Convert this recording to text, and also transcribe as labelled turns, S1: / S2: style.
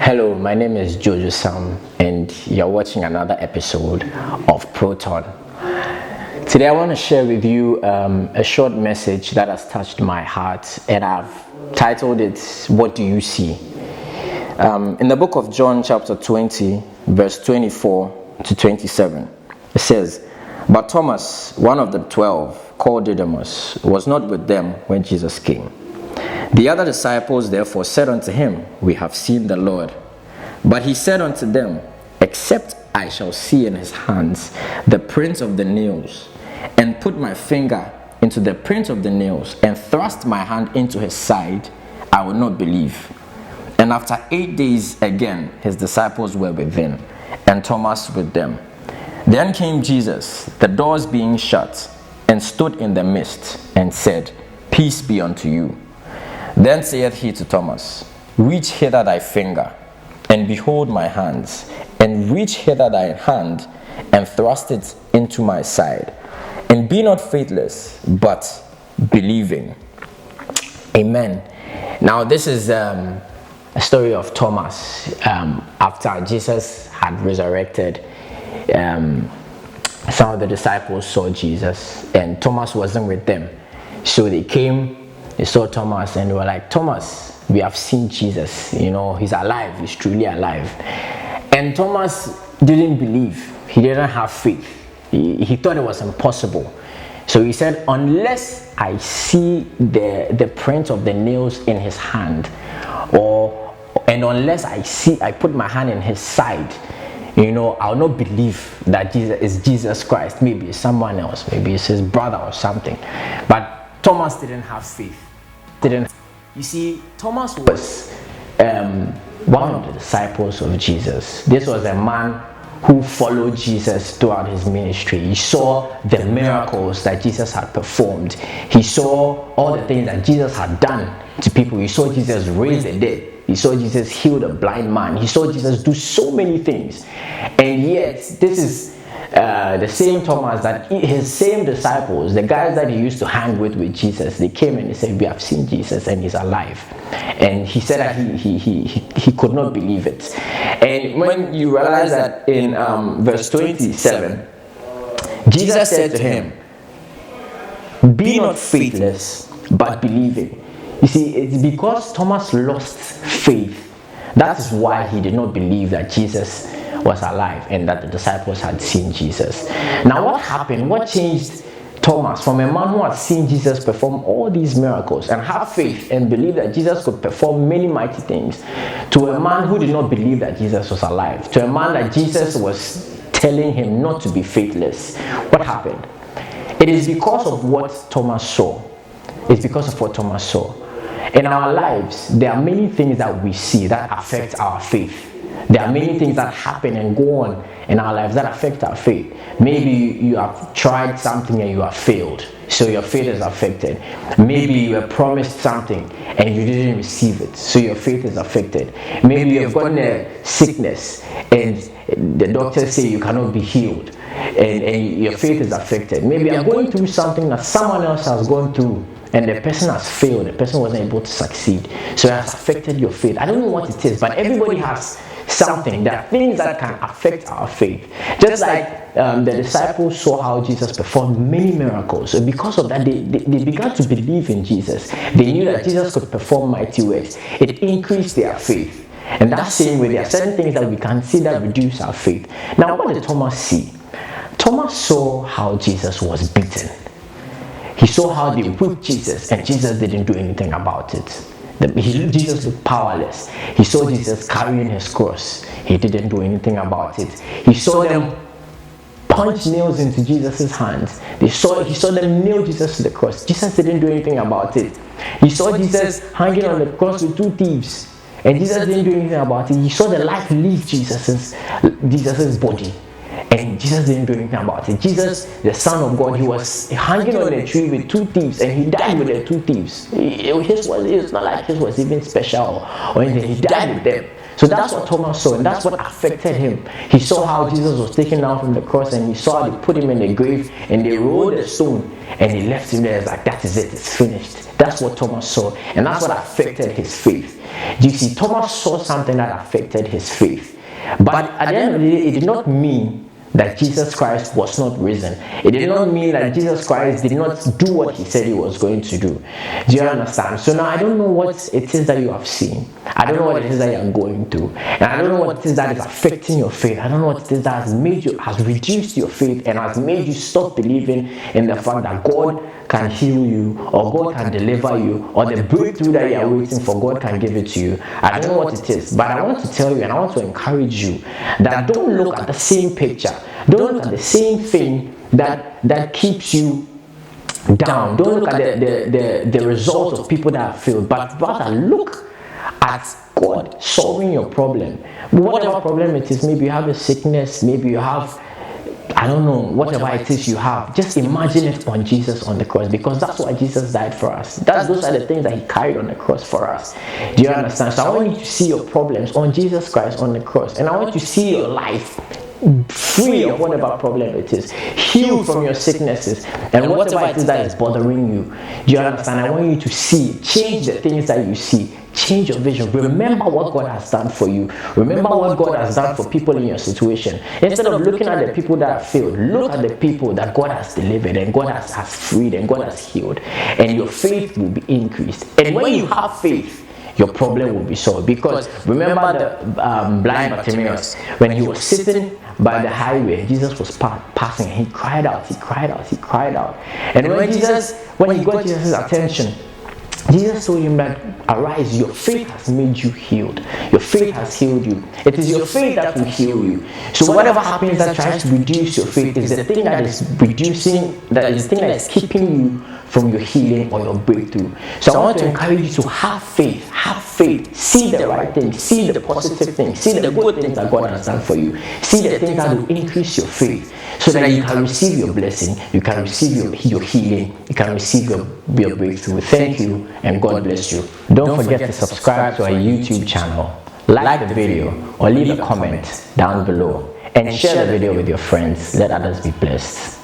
S1: Hello, my name is Jojo Sam, and you're watching another episode of Proton. Today, I want to share with you a short message that has touched my heart, and I've titled it, "What Do You See?" In the book of John, chapter 20, verse 24 to 27, it says, "But Thomas, one of the 12, called Didymus, was not with them when Jesus came. The other disciples therefore said unto him, We have seen the Lord. But he said unto them, Except I shall see in his hands the print of the nails, and put my finger into the print of the nails, and thrust my hand into his side, I will not believe." And after 8 days again his disciples were within, and Thomas with them. Then came Jesus, the doors being shut, and stood in the midst, and said, Peace be unto you. Then saith he to Thomas, Reach hither thy finger, and behold my hands, and reach hither thy hand, and thrust it into my side, and be not faithless, but believing. Amen. Now this is a story of Thomas. After Jesus had resurrected, some of the disciples saw Jesus, and Thomas wasn't with them. So they came, they saw Thomas, and they were like, "Thomas, we have seen Jesus. He's alive. He's truly alive." And Thomas didn't believe. He didn't have faith. He thought it was impossible. So he said, "Unless I see the print of the nails in his hand, and unless I put my hand in his side, I'll not believe that Jesus is Jesus Christ. Maybe it's someone else. Maybe it's his brother or something." But Thomas didn't have faith. You see, Thomas was one of the disciples of Jesus. This was a man who followed Jesus throughout his ministry. He saw the miracles that Jesus had performed. He saw all the things that Jesus had done to people. He saw Jesus raise the dead. He saw Jesus heal the blind man. He saw Jesus do so many things. And yet, this is the same Thomas that his same disciples, the guys that he used to hang with Jesus, they came and they said, "We have seen Jesus and he's alive." And he said that he could not believe it. And when you realize that in verse 27, Jesus said to him, "Be not faithless, but believing." You see, it's because Thomas lost faith. That is why he did not believe that Jesus was alive and that the disciples had seen Jesus. Now what happened? What changed Thomas from a man who had seen Jesus perform all these miracles and have faith and believe that Jesus could perform many mighty things, to a man who did not believe that Jesus was alive, to a man that Jesus was telling him not to be faithless? What happened? It is because of what Thomas saw. It's because of what Thomas saw. In our lives, there are many things that we see that affect our faith. There are many things that happen and go on in our lives that affect our faith. Maybe you have tried something and you have failed, so your faith is affected. Maybe you were promised something and you didn't receive it, so your faith is affected. Maybe you have gotten a sickness and the doctors say you cannot be healed, and your faith is affected. Maybe you're going through something that someone else has gone through, and the person has failed, the person wasn't able to succeed, so it has affected your faith. I don't know what it is, but everybody has something. There are things that can affect our faith. Just like the disciples saw how Jesus performed many miracles, so because of that they began to believe in Jesus. They knew that Jesus could perform mighty works. It increased their faith. And that same way, there are certain things that we can see that reduce our faith. Now what did Thomas see? Thomas saw how Jesus was beaten. He saw how they whipped Jesus and Jesus didn't do anything about it. Jesus looked powerless. He saw Jesus carrying his cross. He didn't do anything about it. He saw them punch nails into Jesus' hands. He saw them nail Jesus to the cross. Jesus didn't do anything about it. He saw Jesus hanging on the cross with two thieves, and Jesus didn't do anything about it. He saw the life leave Jesus' body, and Jesus didn't do anything about it. Jesus, the Son of God, he was hanging on a tree with two thieves, and he died with the two thieves. It's not like his was even special or anything. He died with them. So that's what Thomas saw, and that's what affected him. He saw how Jesus was taken down from the cross, and he saw they put him in the grave, and they rolled the stone, and they left him there. It's like, that is it, it's finished. That's what Thomas saw, and that's what affected his faith. You see, Thomas saw something that affected his faith. But at the end of the day, it did not mean that Jesus Christ was not risen. It did not mean that Jesus Christ did not do what he said he was going to do. Do you understand? So now I don't know what it is that you have seen. I don't know what it is that you are going through. And I don't know what it is that is affecting your faith. I don't know what it is that has reduced your faith and has made you stop believing in the fact that God can heal you, or God can deliver you, or the breakthrough that you are waiting for, God can give it to you. I don't know what it is, but I want to tell you and I want to encourage you that don't look at the same picture. Don't look at the same thing that keeps you down. Don't look at the results of people that have failed, but rather look at God solving your problem. Whatever problem it is, maybe you have a sickness, maybe you have, I don't know, whatever it is you have, just imagine it on Jesus on the cross, because that's why Jesus died for us. Those are the things that he carried on the cross for us. Do you understand? So I want you to see your problems on Jesus Christ on the cross, and I want you to see your life free of whatever problem it is, healed from your sicknesses and whatever it is that is bothering you. Do you understand? I want you to see, change the things that you see, change your vision. Remember what God has done for you. Remember what God has done for people in your situation. Instead of looking at the people that have failed, look at the people that God has delivered and God has freed and God has healed, and your faith will be increased. And when you have faith, your problem will be solved. Because remember the blind Bartimaeus, when he was sitting by the highway, Jesus was passing, and he cried out, he cried out, he cried out. And when he got Jesus' attention, Jesus told him that, arise, your faith has made you healed. Your faith has healed you. It is your faith that will heal you. So whatever happens that tries to reduce your faith is the thing that is reducing, that is the thing that is keeping you from your healing or your breakthrough. So I want to encourage you to have faith. Have faith. See the right things. See the positive things. See the good things that God has done for you. See the things that will increase your faith, so that you can receive your blessing, you can receive your healing, you can receive your breakthrough. Thank you, and God bless you. Don't forget to subscribe to our YouTube channel, like the video, or leave a comment down below, and share the video with your friends. Let others be blessed.